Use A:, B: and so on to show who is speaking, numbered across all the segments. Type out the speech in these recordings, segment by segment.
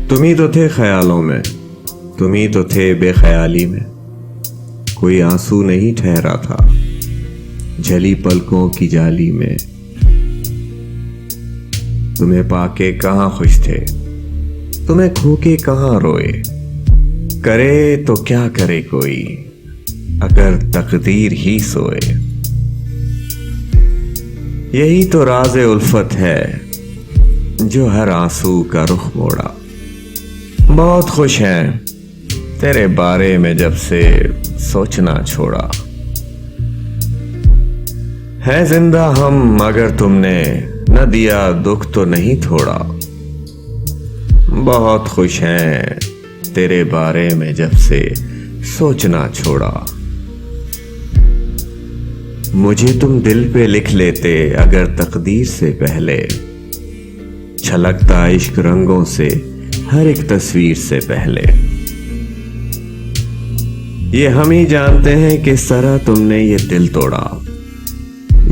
A: तुम ही तो थे ख्यालों में, तुम ही तो थे बेख्याली में। कोई आंसू नहीं ठहरा था जली पलकों की जाली में। तुम्हें पाके कहां खुश थे, तुम्हें खो के कहां रोए। करे तो क्या करे कोई अगर तकदीर ही सोए। यही तो राज़े उल्फत है जो हर आंसू का रुख मोड़ा। बहुत खुश हैं तेरे बारे में जब से सोचना छोड़ा। है जिंदा हम मगर तुमने न दिया दुख तो नहीं थोड़ा। बहुत खुश हैं तेरे बारे में जब से सोचना छोड़ा। मुझे तुम दिल पे लिख लेते अगर तकदीर से पहले। छलकता इश्क रंगों से हर एक तस्वीर से पहले। ये हम ही जानते हैं किस तरह तुमने ये दिल तोड़ा।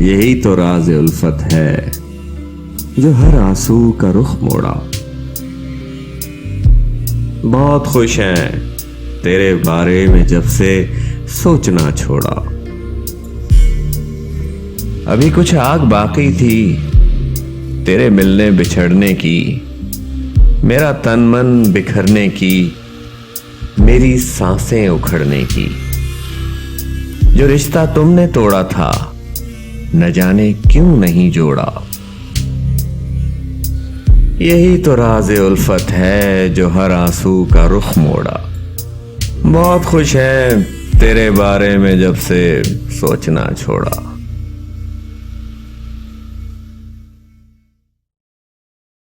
A: यही तो राज़े उल्फत है जो हर आंसू का रुख मोड़ा। बहुत खुश हैं तेरे बारे में जब से सोचना छोड़ा। अभी कुछ आग बाकी थी तेरे मिलने बिछड़ने की। मेरा तन मन बिखरने की, मेरी सांसें उखड़ने की। जो रिश्ता तुमने तोड़ा था न जाने क्यों नहीं जोड़ा। यही तो राज़े उल्फत है जो हर आंसू का रुख मोड़ा। बहुत खुश है तेरे बारे में जब से सोचना छोड़ा।